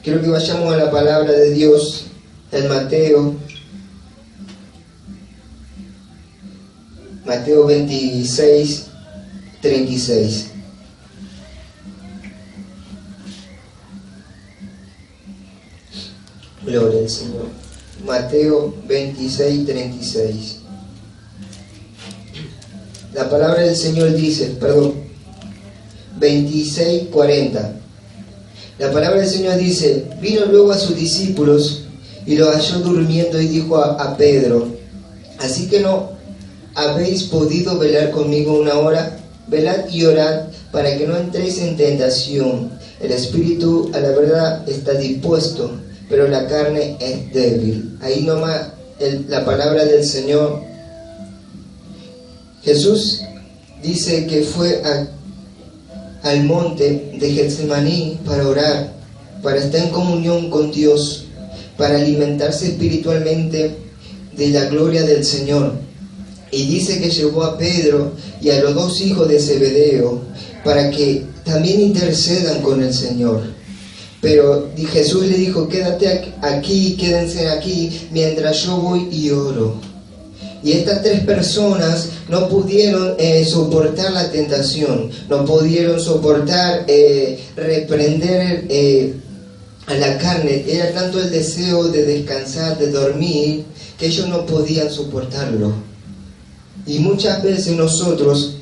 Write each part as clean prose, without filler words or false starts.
Quiero que vayamos a la palabra de Dios en Mateo 26, 36. Gloria al Señor. Mateo 26, 36. La palabra del Señor dice, 26, 40. La palabra del Señor dice: vino luego a sus discípulos y los halló durmiendo y dijo a Pedro: ¿así que no habéis podido velar conmigo una hora? Velad y orad para que no entréis en tentación. El espíritu a la verdad está dispuesto, pero la carne es débil. Ahí nomás la palabra del Señor. Jesús dice que fue al monte de Getsemaní para orar, para estar en comunión con Dios, para alimentarse espiritualmente de la gloria del Señor. Y dice que llevó a Pedro y a los dos hijos de Zebedeo para que también intercedan con el Señor. Pero Jesús le dijo: quédate aquí, quédense aquí mientras yo voy y oro. Y estas tres personas no pudieron soportar la tentación, no pudieron soportar reprender a la carne. Era tanto el deseo de descansar, de dormir, que ellos no podían soportarlo. Y muchas veces nosotros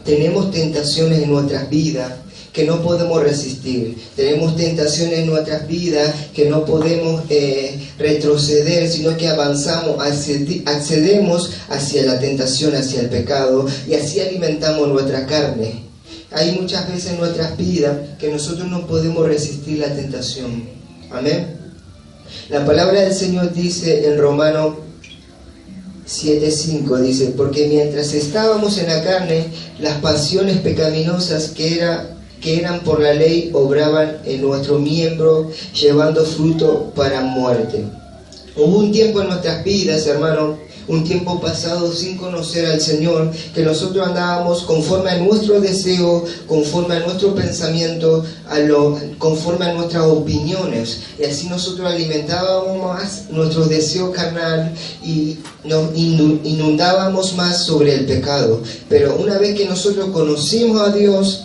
tenemos tentaciones en nuestras vidas que no podemos resistir. Tenemos tentaciones en nuestras vidas que no podemos retroceder, sino que avanzamos, accedemos hacia la tentación, hacia el pecado, y así alimentamos nuestra carne. Hay muchas veces en nuestras vidas que nosotros no podemos resistir la tentación. Amén. La palabra del Señor dice en Romanos 7:5, dice: porque mientras estábamos en la carne, las pasiones pecaminosas que eran por la ley obraban en nuestro miembro, llevando fruto para muerte. Hubo un tiempo en nuestras vidas, hermano, un tiempo pasado sin conocer al Señor, que nosotros andábamos conforme a nuestro deseo, conforme a nuestro pensamiento, conforme a nuestras opiniones, y así nosotros alimentábamos más nuestros deseos carnal y nos inundábamos más sobre el pecado. Pero una vez que nosotros conocimos a Dios,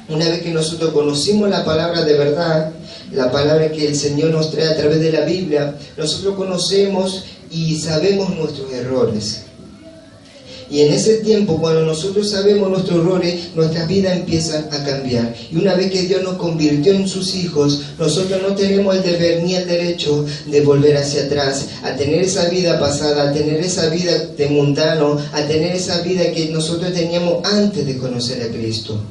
una vez que nosotros conocimos la palabra de verdad, la palabra que el Señor nos trae a través de la Biblia, nosotros conocemos y sabemos nuestros errores. Y en ese tiempo, cuando nosotros sabemos nuestros errores, nuestras vidas empiezan a cambiar. Y una vez que Dios nos convirtió en sus hijos, nosotros no tenemos el deber ni el derecho de volver hacia atrás, a tener esa vida pasada, a tener esa vida de mundano, a tener esa vida que nosotros teníamos antes de conocer a Cristo.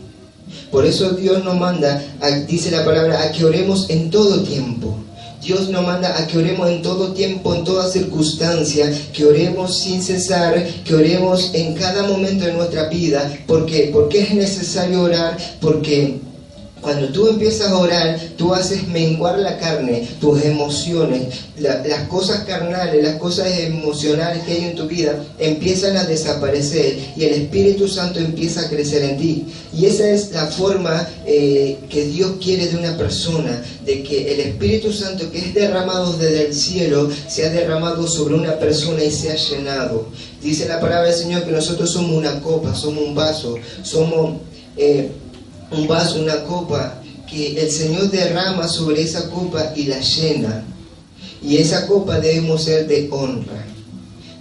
Por eso Dios nos manda, dice la palabra, a que oremos en todo tiempo. Dios nos manda a que oremos en todo tiempo, en toda circunstancia, que oremos sin cesar, que oremos en cada momento de nuestra vida. ¿Por qué? Porque es necesario orar, porque cuando tú empiezas a orar, tú haces menguar la carne, tus emociones, las cosas carnales, las cosas emocionales que hay en tu vida empiezan a desaparecer y el Espíritu Santo empieza a crecer en ti. Y esa es la forma que Dios quiere de una persona, de que el Espíritu Santo que es derramado desde el cielo sea derramado sobre una persona y sea llenado. Dice la palabra del Señor que nosotros somos una copa, somos un vaso, somos un vaso, una copa, que el Señor derrama sobre esa copa y la llena. Y esa copa debemos ser de honra.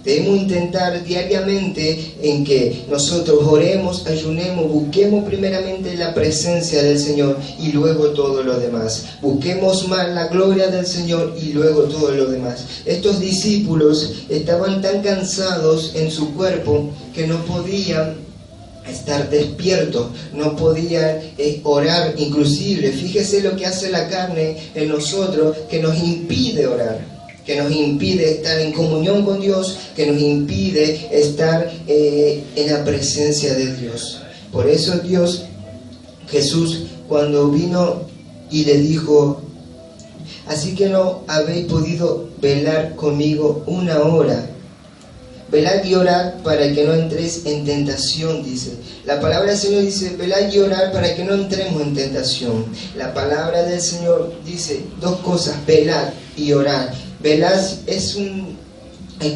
Debemos intentar diariamente en que nosotros oremos, ayunemos, busquemos primeramente la presencia del Señor y luego todo lo demás. Busquemos más la gloria del Señor y luego todo lo demás. Estos discípulos estaban tan cansados en su cuerpo que no podían estar despiertos, no podían orar. Inclusive, fíjese lo que hace la carne en nosotros, que nos impide orar, que nos impide estar en comunión con Dios, que nos impide estar en la presencia de Dios. Por eso Jesús, cuando vino y le dijo: así que no habéis podido velar conmigo una hora. velad y orad para que no entréis en tentación, dice. La palabra del Señor dice, velad y orad para que no entremos en tentación. La palabra del Señor dice dos cosas, velad y orad. Velad es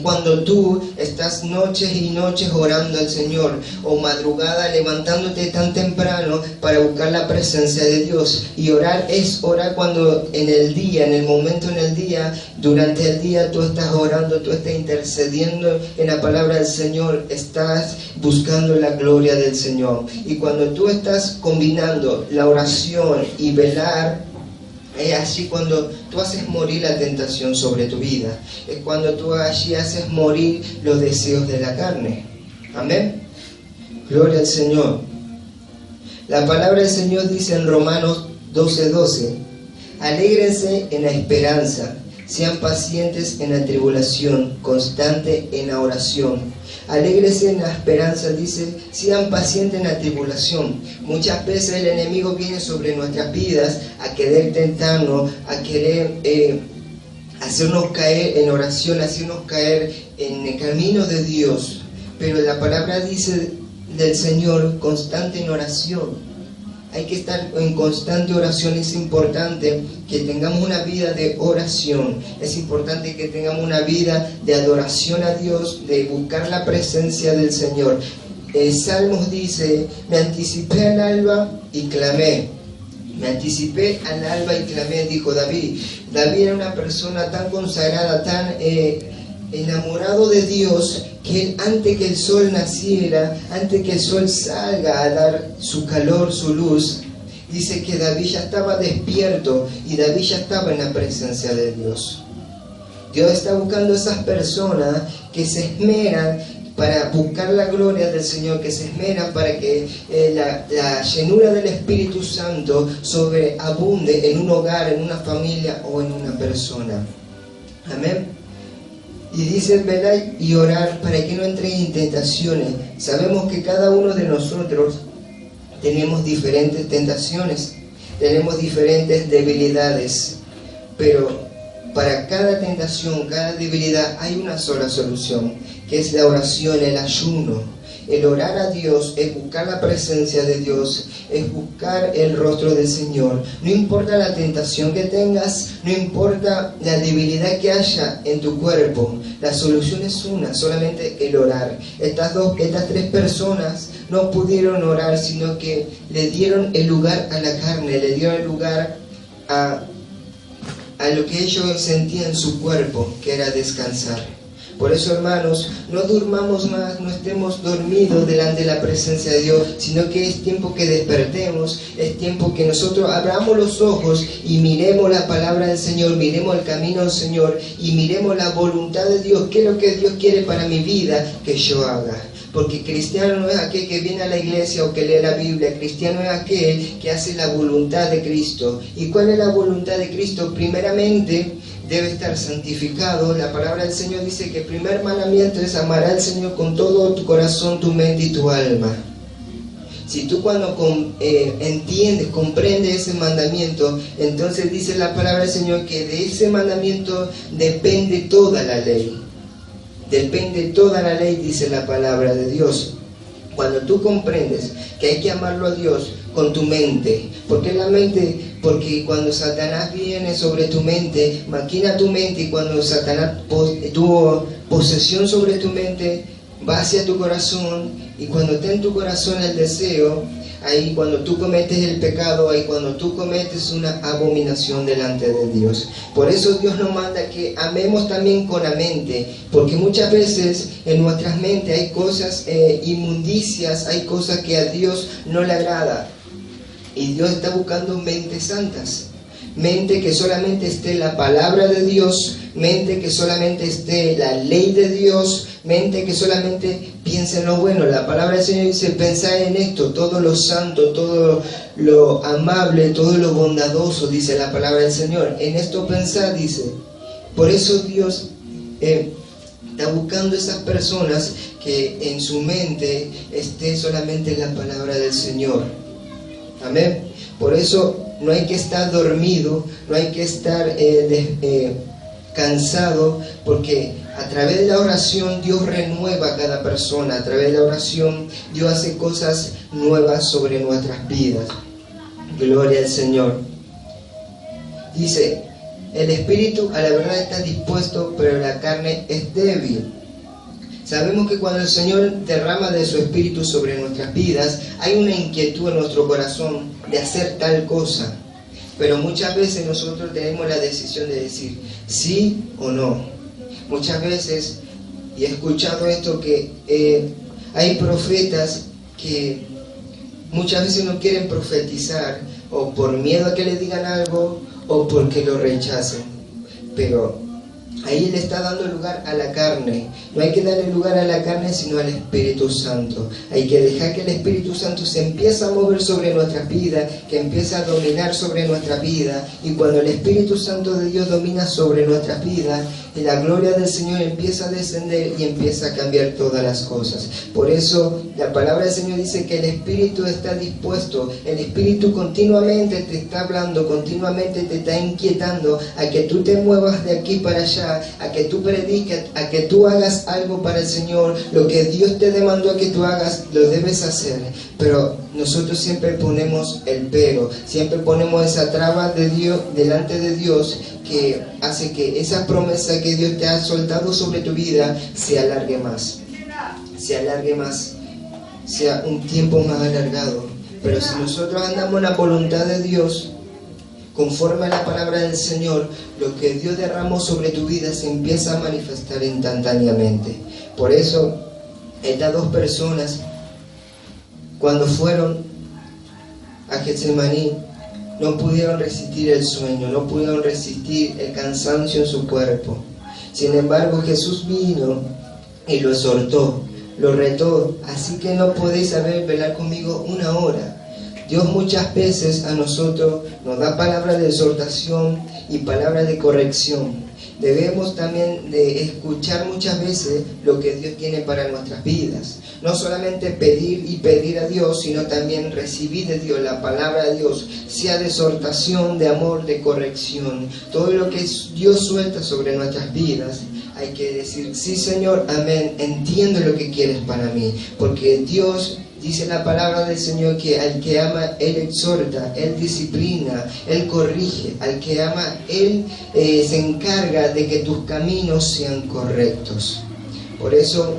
cuando tú estás noches y noches orando al Señor, o madrugada levantándote tan temprano para buscar la presencia de Dios. Y orar es orar cuando en el día, en el momento en el día, durante el día tú estás orando, tú estás intercediendo en la palabra del Señor, estás buscando la gloria del Señor. Y cuando tú estás combinando la oración y velar, es así cuando tú haces morir la tentación sobre tu vida. Es cuando tú allí haces morir los deseos de la carne. Amén. Gloria al Señor. La palabra del Señor dice en Romanos 12:12: alégrense en la esperanza, sean pacientes en la tribulación, constante en la oración. Alégrese en la esperanza, dice, sean pacientes en la tribulación. Muchas veces el enemigo viene sobre nuestras vidas a querer tentarnos, a querer hacernos caer en oración, hacernos caer en el camino de Dios. Pero la palabra dice del Señor, constante en oración. Hay que estar en constante oración. Es importante que tengamos una vida de oración. Es importante que tengamos una vida de adoración a Dios, de buscar la presencia del Señor. Salmos dice, me anticipé al alba y clamé. Me anticipé al alba y clamé, dijo David. David era una persona tan consagrada, tan enamorado de Dios, que él, antes que el sol naciera, antes que el sol salga a dar su calor, su luz, dice que David ya estaba despierto y David ya estaba en la presencia de Dios. Dios está buscando esas personas que se esmeran para buscar la gloria del Señor, que se esmeran para que la llenura del Espíritu Santo sobreabunde en un hogar, en una familia o en una persona. Amén. Y dice, velad y orar para que no entren en tentaciones. Sabemos que cada uno de nosotros tenemos diferentes tentaciones, tenemos diferentes debilidades, pero para cada tentación, cada debilidad hay una sola solución, que es la oración, el ayuno. El orar a Dios es buscar la presencia de Dios, es buscar el rostro del Señor. No importa la tentación que tengas, no importa la debilidad que haya en tu cuerpo, la solución es una, solamente el orar. Estas tres personas no pudieron orar, sino que le dieron el lugar a la carne, le dieron el lugar a lo que ellos sentían en su cuerpo, que era descansar. Por eso, hermanos, no durmamos más, no estemos dormidos delante de la presencia de Dios, sino que es tiempo que despertemos, es tiempo que nosotros abramos los ojos y miremos la palabra del Señor, miremos el camino del Señor y miremos la voluntad de Dios. ¿Qué es lo que Dios quiere para mi vida que yo haga? Porque cristiano no es aquel que viene a la iglesia o que lee la Biblia. Cristiano es aquel que hace la voluntad de Cristo. ¿Y cuál es la voluntad de Cristo? Primeramente, debe estar santificado. La palabra del Señor dice que el primer mandamiento es amar al Señor con todo tu corazón, tu mente y tu alma. Si tú cuando entiendes, comprendes ese mandamiento, entonces dice la palabra del Señor que de ese mandamiento depende toda la ley. Depende toda la ley, dice la palabra de Dios. Cuando tú comprendes que hay que amarlo a Dios con tu mente. ¿Por qué la mente? Porque cuando Satanás viene sobre tu mente, maquina tu mente, y cuando Satanás tuvo posesión sobre tu mente, va hacia tu corazón, y cuando está en tu corazón el deseo, ahí cuando tú cometes el pecado, ahí cuando tú cometes una abominación delante de Dios. Por eso Dios nos manda que amemos también con la mente, porque muchas veces en nuestras mentes hay cosas inmundicias, hay cosas que a Dios no le agrada. Y Dios está buscando mentes santas, mente que solamente esté la palabra de Dios, mente que solamente esté la ley de Dios, mente que solamente piense en lo bueno. La palabra del Señor dice, pensad en esto, todo lo santo, todo lo amable, todo lo bondadoso, dice la palabra del Señor. En esto pensad, dice. Por eso Dios está buscando esas personas que en su mente esté solamente la palabra del Señor. Amén. Por eso no hay que estar dormido, no hay que estar cansado, porque A través de la oración Dios renueva a cada persona. A través de la oración Dios hace cosas nuevas sobre nuestras vidas. Gloria al Señor. Dice, el espíritu a la verdad está dispuesto, pero la carne es débil. Sabemos que cuando el Señor derrama de su espíritu sobre nuestras vidas, hay una inquietud en nuestro corazón de hacer tal cosa. Pero muchas veces nosotros tenemos la decisión de decir sí o no. Muchas veces, y he escuchado esto, que hay profetas que muchas veces no quieren profetizar, o por miedo a que le digan algo, o porque lo rechacen. Pero ahí le está dando lugar a la carne. No hay que darle lugar a la carne, sino al Espíritu Santo. Hay que dejar que el Espíritu Santo se empiece a mover sobre nuestras vidas, que empiece a dominar sobre nuestras vidas. Y cuando el Espíritu Santo de Dios domina sobre nuestras vidas, la gloria del Señor empieza a descender y empieza a cambiar todas las cosas. Por eso la palabra del Señor dice que el Espíritu está dispuesto. El Espíritu continuamente te está hablando, continuamente te está inquietando a que tú te muevas de aquí para allá, a que tú prediques, a que tú hagas algo para el Señor. Lo que Dios te demandó a que tú hagas, lo debes hacer. Pero nosotros siempre ponemos el pero, siempre ponemos esa traba de Dios delante de Dios, que hace que esa promesa que Dios te ha soltado sobre tu vida se alargue más, sea un tiempo más alargado. Pero si nosotros andamos en la voluntad de Dios, conforme a la palabra del Señor, lo que Dios derramó sobre tu vida se empieza a manifestar instantáneamente. Por eso, estas dos personas, cuando fueron a Getsemaní, no pudieron resistir el sueño, no pudieron resistir el cansancio en su cuerpo. Sin embargo, Jesús vino y lo exhortó, lo retó. Así que no podéis saber velar conmigo una hora. Dios muchas veces a nosotros nos da palabras de exhortación y palabras de corrección. Debemos también de escuchar muchas veces lo que Dios tiene para nuestras vidas. No solamente pedir y pedir a Dios, sino también recibir de Dios la palabra de Dios, sea de exhortación, de amor, de corrección. Todo lo que Dios suelta sobre nuestras vidas, hay que decir, sí Señor, amén, entiendo lo que quieres para mí. Porque Dios, dice la palabra del Señor, que al que ama, Él exhorta, Él disciplina, Él corrige. Al que ama, Él se encarga de que tus caminos sean correctos. Por eso,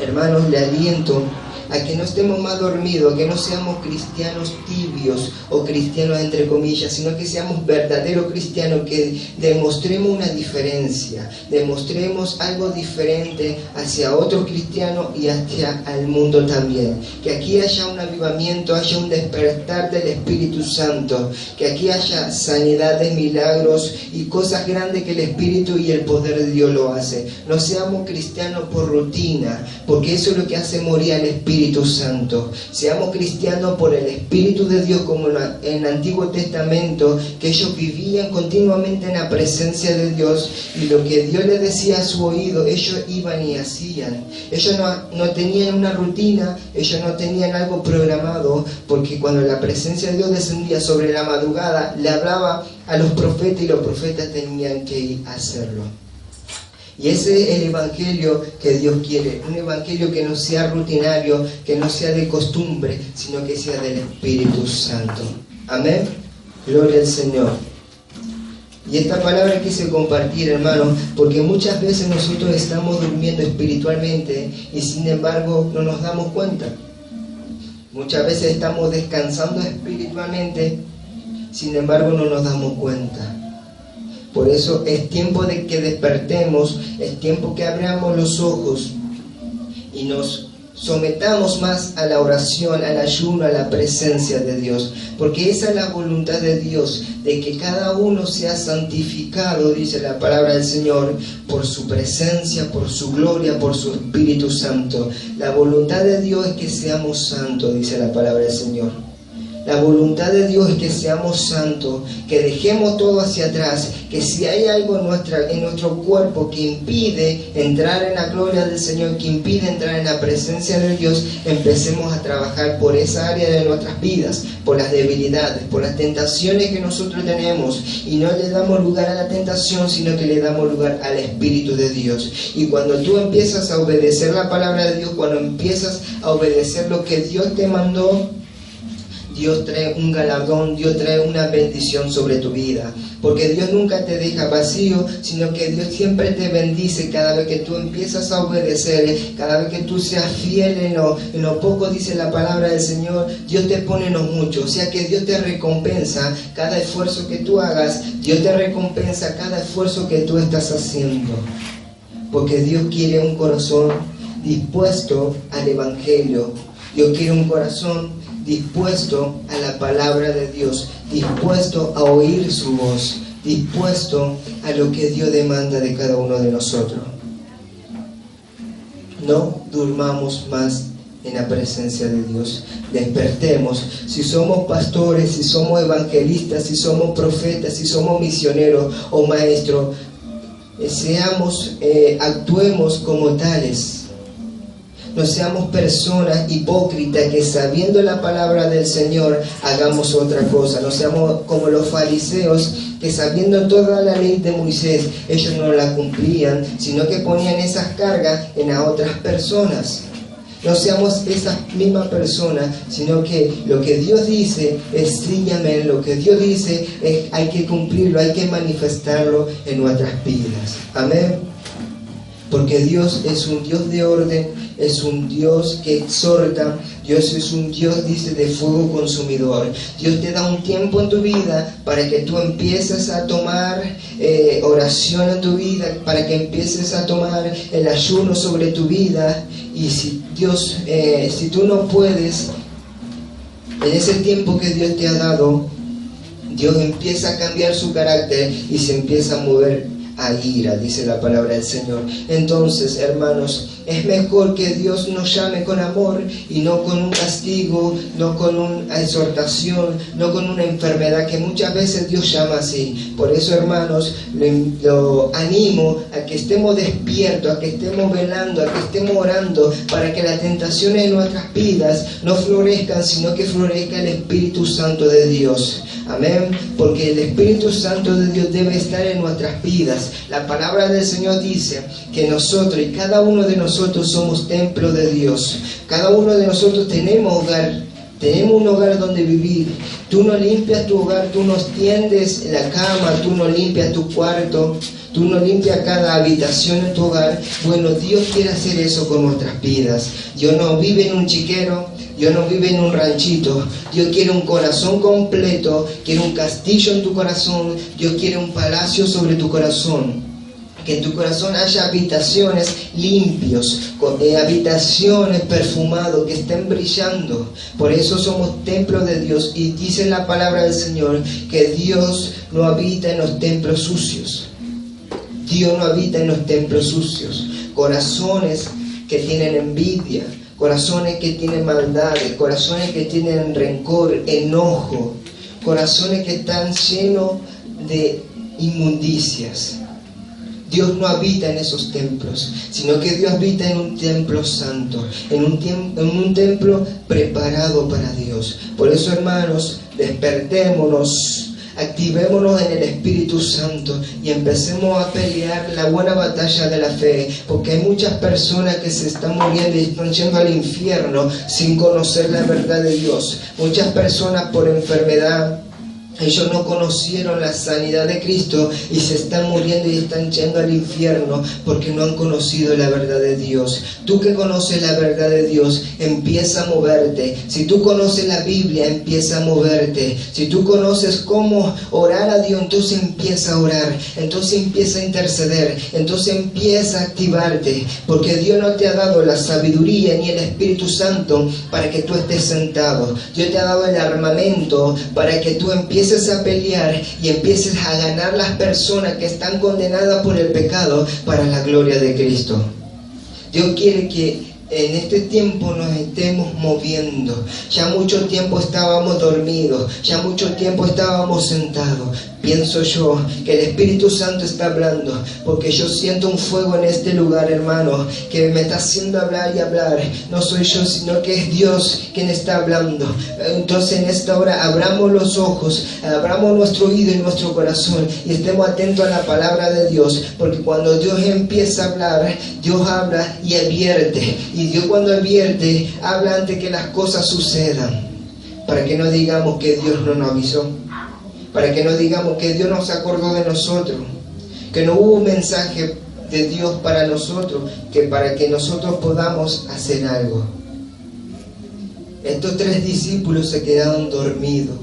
hermanos, le aliento a que no estemos más dormidos, a que no seamos cristianos tibios o cristianos entre comillas, sino que seamos verdaderos cristianos, que demostremos una diferencia, demostremos algo diferente hacia otros cristianos y hacia el mundo también. Que aquí haya un avivamiento, haya un despertar del Espíritu Santo, que aquí haya sanidades, milagros y cosas grandes que el Espíritu y el poder de Dios lo hace. No seamos cristianos por rutina, porque eso es lo que hace morir al Espíritu Santo. Seamos cristianos por el Espíritu de Dios, como en el Antiguo Testamento, que ellos vivían continuamente en la presencia de Dios, y lo que Dios les decía a su oído, ellos iban y hacían. Ellos no tenían una rutina, ellos no tenían algo programado, porque cuando la presencia de Dios descendía sobre la madrugada, le hablaba a los profetas y los profetas tenían que ir a hacerlo. Y ese es el evangelio que Dios quiere, un evangelio que no sea rutinario, que no sea de costumbre, sino que sea del Espíritu Santo. Amén. Gloria al Señor. Y esta palabra quise compartir, hermanos, porque muchas veces nosotros estamos durmiendo espiritualmente y sin embargo no nos damos cuenta. Muchas veces estamos descansando espiritualmente, sin embargo no nos damos cuenta. Por eso es tiempo de que despertemos, es tiempo que abramos los ojos y nos sometamos más a la oración, al ayuno, a la presencia de Dios. Porque esa es la voluntad de Dios, de que cada uno sea santificado, dice la palabra del Señor, por su presencia, por su gloria, por su Espíritu Santo. La voluntad de Dios es que seamos santos, dice la palabra del Señor. La voluntad de Dios es que seamos santos, que dejemos todo hacia atrás, que si hay algo en nuestro cuerpo que impide entrar en la gloria del Señor, que impide entrar en la presencia de Dios, empecemos a trabajar por esa área de nuestras vidas, por las debilidades, por las tentaciones que nosotros tenemos, y no le damos lugar a la tentación, sino que le damos lugar al Espíritu de Dios. Y cuando tú empiezas a obedecer la palabra de Dios, cuando empiezas a obedecer lo que Dios te mandó, Dios trae un galardón, Dios trae una bendición sobre tu vida. Porque Dios nunca te deja vacío, sino que Dios siempre te bendice cada vez que tú empiezas a obedecer, cada vez que tú seas fiel en lo poco, dice la palabra del Señor, Dios te pone en lo mucho. O sea que Dios te recompensa cada esfuerzo que tú hagas, Dios te recompensa cada esfuerzo que tú estás haciendo. Porque Dios quiere un corazón dispuesto al Evangelio. Dios quiere un corazón dispuesto a la palabra de Dios, dispuesto a oír su voz, dispuesto a lo que Dios demanda de cada uno de nosotros. No durmamos más en la presencia de Dios. Despertemos. Si somos pastores, si somos evangelistas, si somos profetas, si somos misioneros o maestros, actuemos como tales. No seamos personas hipócritas que sabiendo la palabra del Señor hagamos otra cosa. No seamos como los fariseos que sabiendo toda la ley de Moisés ellos no la cumplían, sino que ponían esas cargas en a otras personas. No seamos esas mismas personas, sino que lo que Dios dice es sí y amén. Lo que Dios dice es hay que cumplirlo, hay que manifestarlo en nuestras vidas. Amén. Porque Dios es un Dios de orden, es un Dios que exhorta, Dios es un Dios, dice, de fuego consumidor. Dios te da un tiempo en tu vida para que tú empieces a tomar oración en tu vida, para que empieces a tomar el ayuno sobre tu vida. Y si tú no puedes, en ese tiempo que Dios te ha dado, Dios empieza a cambiar su carácter y se empieza a mover a ira, dice la palabra del Señor. Entonces, hermanos, es mejor que Dios nos llame con amor y no con un castigo, no con una exhortación, no con una enfermedad, que muchas veces Dios llama así. Por eso, hermanos, lo animo a que estemos despiertos, a que estemos velando, a que estemos orando, para que las tentaciones de nuestras vidas no florezcan, sino que florezca el Espíritu Santo de Dios. Amén. Porque el Espíritu Santo de Dios debe estar en nuestras vidas. La palabra del Señor dice que nosotros y cada uno de nosotros somos templo de Dios. Cada uno de nosotros tenemos hogar, tenemos un hogar donde vivir. Tú no limpias tu hogar, tú no tiendes la cama, tú no limpias tu cuarto, tú no limpias cada habitación en tu hogar. Bueno, Dios quiere hacer eso con nuestras vidas. Dios no vive en un chiquero, Dios no vive en un ranchito. Dios quiere un corazón completo, quiere un castillo en tu corazón, Dios quiere un palacio sobre tu corazón. Que en tu corazón haya habitaciones limpios, habitaciones perfumadas, que estén brillando. Por eso somos templos de Dios. Y dice la palabra del Señor que Dios no habita en los templos sucios. Dios no habita en los templos sucios. Corazones que tienen envidia, corazones que tienen maldades, corazones que tienen rencor, enojo, corazones que están llenos de inmundicias. Dios no habita en esos templos, sino que Dios habita en un templo santo, en un templo preparado para Dios. Por eso, hermanos, despertémonos, activémonos en el Espíritu Santo y empecemos a pelear la buena batalla de la fe, porque hay muchas personas que se están muriendo y están yendo al infierno sin conocer la verdad de Dios. Muchas personas por enfermedad, ellos no conocieron la sanidad de Cristo y se están muriendo y están yendo al infierno porque no han conocido la verdad de Dios. Tú que conoces la verdad de Dios, empieza a moverte. Si tú conoces la Biblia, empieza a moverte. Si tú conoces cómo orar a Dios, entonces empieza a orar. Entonces empieza a interceder. Entonces empieza a activarte. Porque Dios no te ha dado la sabiduría ni el Espíritu Santo para que tú estés sentado. Dios te ha dado el armamento para que tú empieces a pelear y empieces a ganar las personas que están condenadas por el pecado para la gloria de Cristo. Dios quiere que en este tiempo nos estemos moviendo. Ya mucho tiempo estábamos dormidos, ya mucho tiempo estábamos sentados. Pienso yo que el Espíritu Santo está hablando, porque yo siento un fuego en este lugar, hermano, que me está haciendo hablar y hablar. No soy yo, sino que es Dios quien está hablando. Entonces en esta hora abramos los ojos, abramos nuestro oído y nuestro corazón y estemos atentos a la palabra de Dios, porque cuando Dios empieza a hablar, Dios habla y advierte. Y Dios, cuando advierte, habla antes que las cosas sucedan, para que no digamos que Dios no nos avisó, para que no digamos que Dios no se acordó de nosotros, que no hubo un mensaje de Dios para nosotros, que para que nosotros podamos hacer algo. Estos 3 discípulos se quedaron dormidos,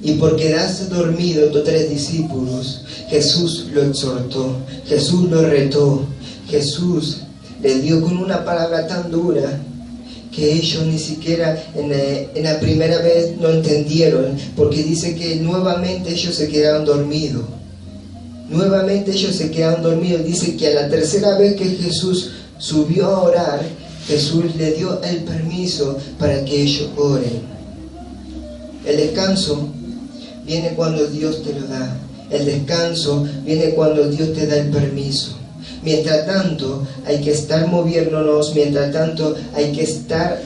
y por quedarse dormidos estos 3 discípulos, Jesús lo exhortó, Jesús lo retó, Jesús les dio con una palabra tan dura que ellos ni siquiera en la primera vez no entendieron, porque dice que nuevamente ellos se quedaron dormidos. Nuevamente ellos se quedaron dormidos. Dice que a la tercera vez que Jesús subió a orar, Jesús le dio el permiso para que ellos oren. El descanso viene cuando Dios te lo da. El descanso viene cuando Dios te da el permiso. Mientras tanto, hay que estar moviéndonos, mientras tanto, hay que estar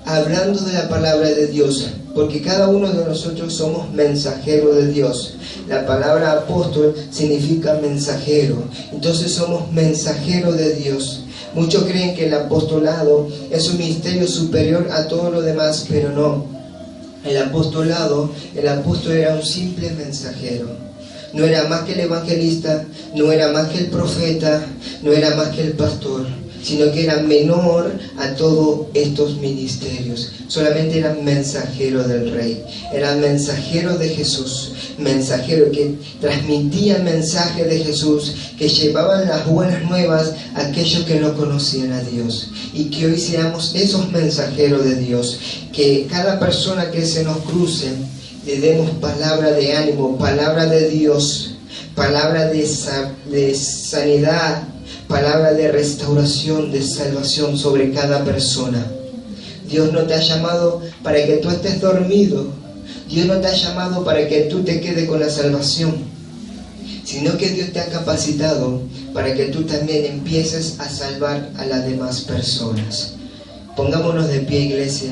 hablando de la palabra de Dios, porque cada uno de nosotros somos mensajeros de Dios. La palabra apóstol significa mensajero, entonces somos mensajeros de Dios. Muchos creen que el apostolado es un ministerio superior a todo lo demás, pero no. El apóstol era un simple mensajero. No era más que el evangelista, no era más que el profeta, no era más que el pastor, sino que era menor a todos estos ministerios. Solamente eran mensajeros del Rey, eran mensajeros de Jesús, mensajeros que transmitían el mensaje de Jesús, que llevaban las buenas nuevas a aquellos que no conocían a Dios. Y que hoy seamos esos mensajeros de Dios, que cada persona que se nos cruce, le demos palabra de ánimo, palabra de Dios, palabra de sanidad, palabra de restauración, de salvación sobre cada persona. Dios no te ha llamado para que tú estés dormido. Dios no te ha llamado para que tú te quedes con la salvación, sino que Dios te ha capacitado para que tú también empieces a salvar a las demás personas. Pongámonos de pie, iglesia.